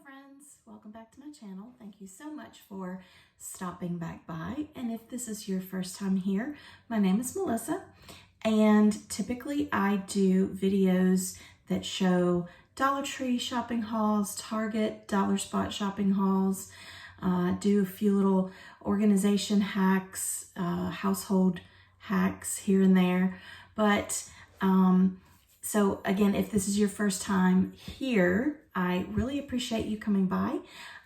friends, welcome back to my channel. Thank you so much for stopping back by. And if this is your first time here, my name is Melissa, and typically I do videos that show Dollar Tree shopping hauls, Target, Dollar Spot shopping hauls, do a few little organization hacks, household hacks here and there. But so again, if this is your first time here, I really appreciate you coming by.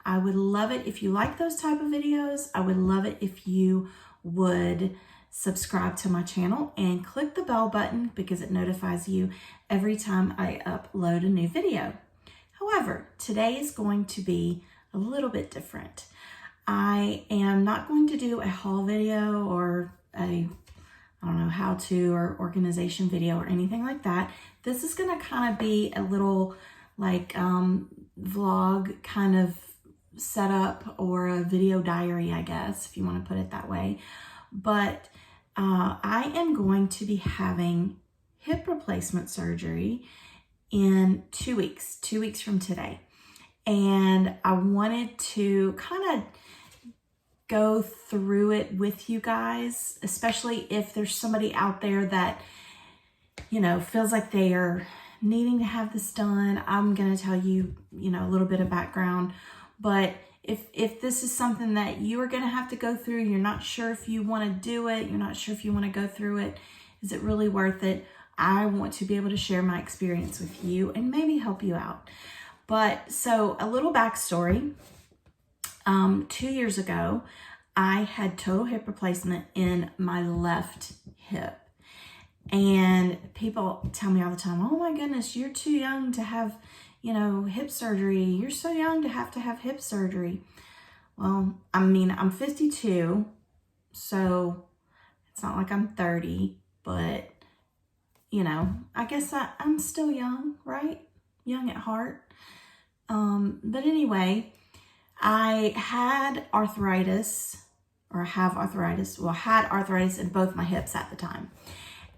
I would love it if you like those type of videos. I would love it if you would subscribe to my channel and click the bell button because it notifies you every time I upload a new video. However, today is going to be a little bit different. I am not going to do a haul video or a how-to or organization video or anything like that. This is gonna kind of be a little like vlog kind of setup or a video diary, I guess, if you want to put it that way. But I am going to be having hip replacement surgery in 2 weeks from today. And I wanted to kind of go through it with you guys, especially if there's somebody out there that, you know, feels like they are needing to have this done. I'm going to tell you, a little bit of background, but if this is something that you are going to have to go through, you're not sure if you want to do it, you're not sure if you want to go through it, is it really worth it? I want to be able to share my experience with you and maybe help you out. But so a little backstory. 2 years ago, I had total hip replacement in my left hip. And people tell me all the time, oh my goodness, you're too young to have, hip surgery. You're so young to have hip surgery. Well, I mean, I'm 52, so it's not like I'm 30, but, I guess I'm still young, right? Young at heart. But anyway, I had arthritis, or have arthritis. Well, I had arthritis in both my hips at the time.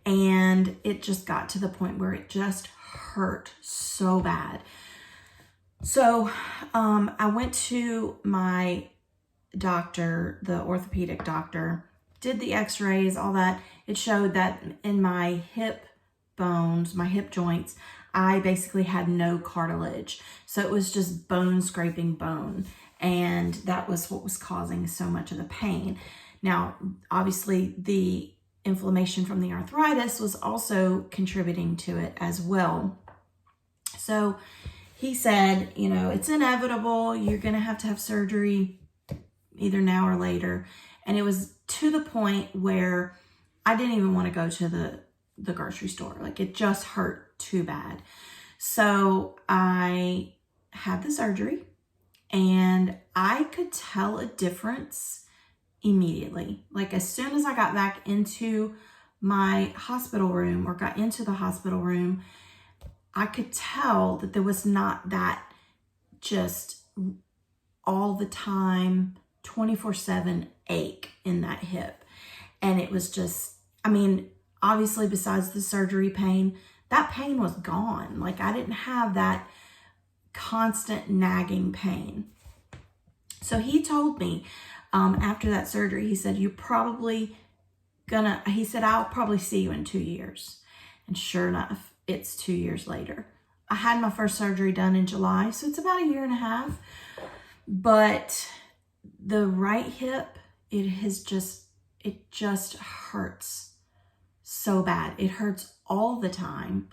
And it just got to the point where it just hurt so bad. So I went to my doctor, the orthopedic doctor, did the x-rays, all that. It showed that in my hip bones, my hip joints, I basically had no cartilage. So it was just bone scraping bone. And that was what was causing so much of the pain. Now, obviously, the inflammation from the arthritis was also contributing to it as well. So he said, it's inevitable. You're going to have surgery either now or later. And it was to the point where I didn't even want to go to the grocery store. Like, it just hurt too bad. So I had the surgery and I could tell a difference immediately. Like, as soon as I got back into my hospital room or got into the hospital room, I could tell that there was not that just all the time 24/7 ache in that hip. And it was just, obviously besides the surgery pain, that pain was gone. Like, I didn't have that constant nagging pain. So he told me, after that surgery, he said, he said, I'll probably see you in 2 years. And sure enough, it's 2 years later. I had my first surgery done in July, so it's about 1.5 years. But the right hip, it just hurts so bad. It hurts all the time.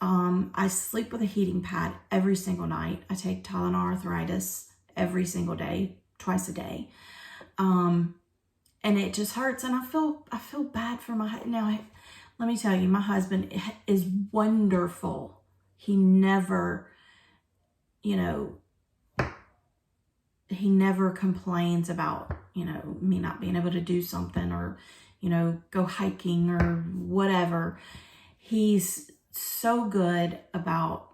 I sleep with a heating pad every single night. I take Tylenol arthritis every single day, twice a day. And it just hurts. And I feel bad for now. Let me tell you, my husband is wonderful. He never, he never complains about, me not being able to do something or, go hiking or whatever. He's so good about,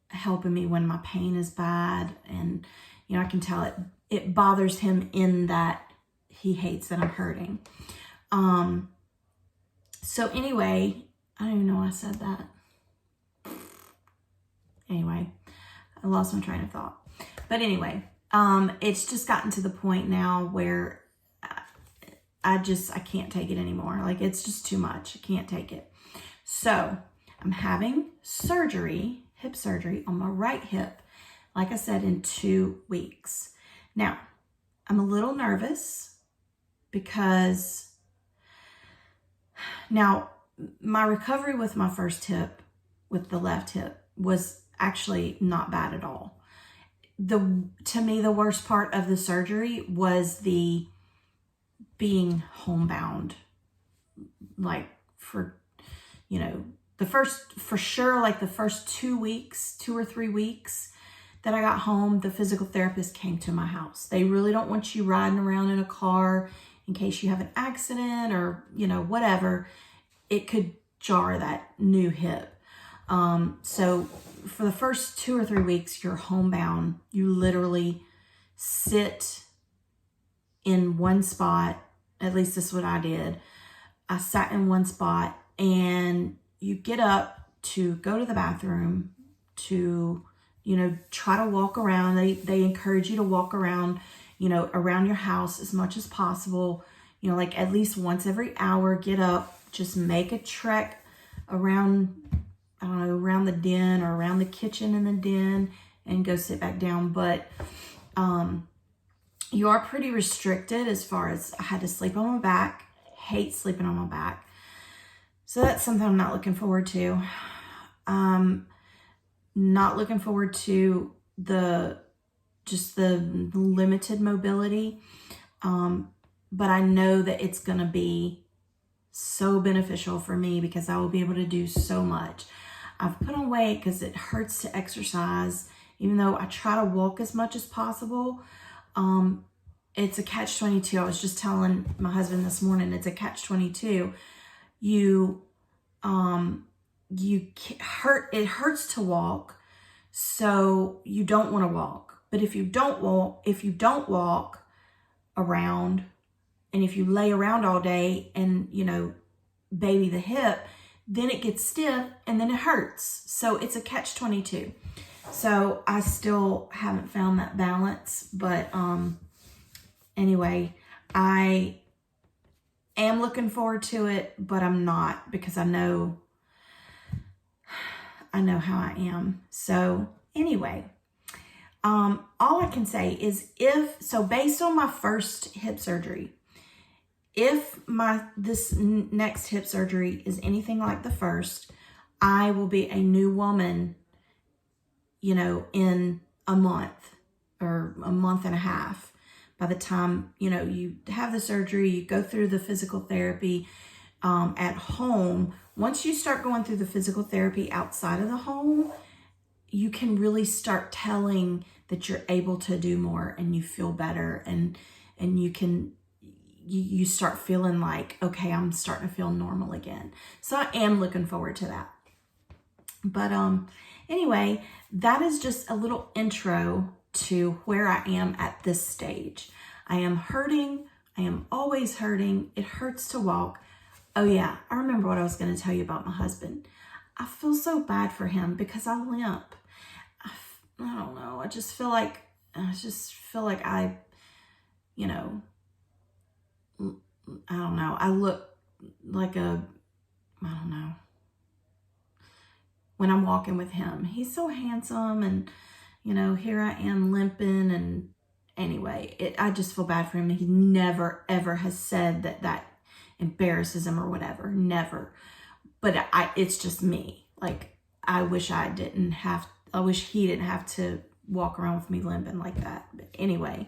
helping me when my pain is bad. And, I can tell it bothers him in that he hates that I'm hurting. So anyway, I don't even know why I said that. Anyway, I lost my train of thought. But anyway, it's just gotten to the point now where I can't take it anymore. Like, it's just too much. I can't take it. So I'm having surgery, hip surgery on my right hip, like I said, in 2 weeks. Now, I'm a little nervous because now my recovery with my first hip, with the left hip, was actually not bad at all. To me, the worst part of the surgery was the being homebound, like for, the first 2 weeks, 2 or 3 weeks that I got home, the physical therapist came to my house. They really don't want you riding around in a car in case you have an accident or, whatever. It could jar that new hip. So for the first 2 or 3 weeks, you're homebound. You literally sit in one spot. At least this is what I did. I sat in one spot, and you get up to go to the bathroom, to, try to walk around. They encourage you to walk around, around your house as much as possible. Like at least once every hour, get up, just make a trek around, I don't know, around the den or around the kitchen and the den, and go sit back down. But, you are pretty restricted as far as I had to sleep on my back. Hate sleeping on my back. So that's something I'm not looking forward to. Not looking forward to the limited mobility. But I know that it's going to be so beneficial for me because I will be able to do so much. I've put on weight because it hurts to exercise, even though I try to walk as much as possible. It's a catch-22. I was just telling my husband this morning, it's a catch-22. It hurts to walk, so you don't want to walk. But if you don't walk around, and if you lay around all day and, baby the hip, then it gets stiff and then it hurts. So it's a catch-22. So I still haven't found that balance, but anyway, I am looking forward to it, but I'm not, because I know how I am. So anyway, all I can say is based on my first hip surgery, if this next hip surgery is anything like the first, I will be a new woman, in a month or a month and a half. By the time, you have the surgery, you go through the physical therapy at home. Once you start going through the physical therapy outside of the home, you can really start telling that you're able to do more and you feel better, and you start feeling like, okay, I'm starting to feel normal again. So I am looking forward to that. But anyway, that is just a little intro to where I am at this stage. I am hurting. I am always hurting. It hurts to walk. Oh yeah, I remember what I was going to tell you about my husband. I feel so bad for him because I limp. I don't know. I just feel like I, I don't know. I look like I don't know. When I'm walking with him, he's so handsome, and here I am limping. And anyway, I just feel bad for him. He never ever has said that embarrasses him or whatever. Never. But it's just me. Like, I wish he didn't have to walk around with me limping like that. But anyway,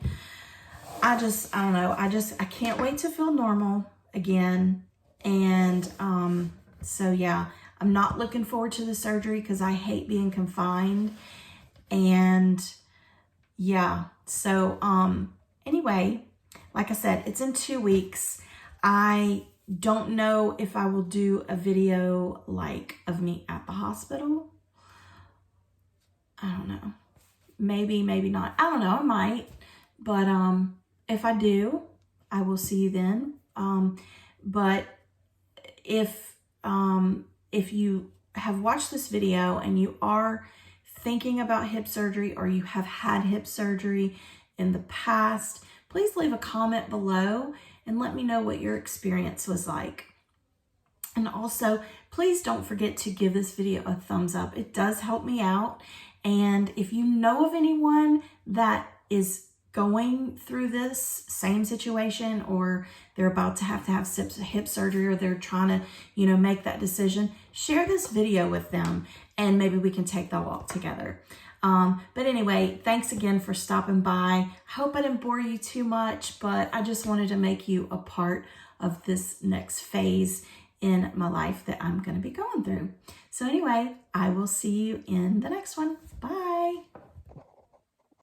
I don't know. I can't wait to feel normal again. And so yeah, I'm not looking forward to the surgery because I hate being confined. And yeah, so anyway, like I said, it's in 2 weeks. I don't know if I will do a video like of me at the hospital. I don't know. Maybe, maybe not. I don't know. I might. But if I do, I will see you then. But if you have watched this video and you are thinking about hip surgery or you have had hip surgery in the past, please leave a comment below and let me know what your experience was like. And also, please don't forget to give this video a thumbs up. It does help me out. And if you know of anyone that is going through this same situation, or they're about to have hip surgery, or they're trying to, make that decision, share this video with them and maybe we can take that walk together. But anyway, thanks again for stopping by. I hope I didn't bore you too much, but I just wanted to make you a part of this next phase in my life that I'm going to be going through. So anyway, I will see you in the next one. Bye.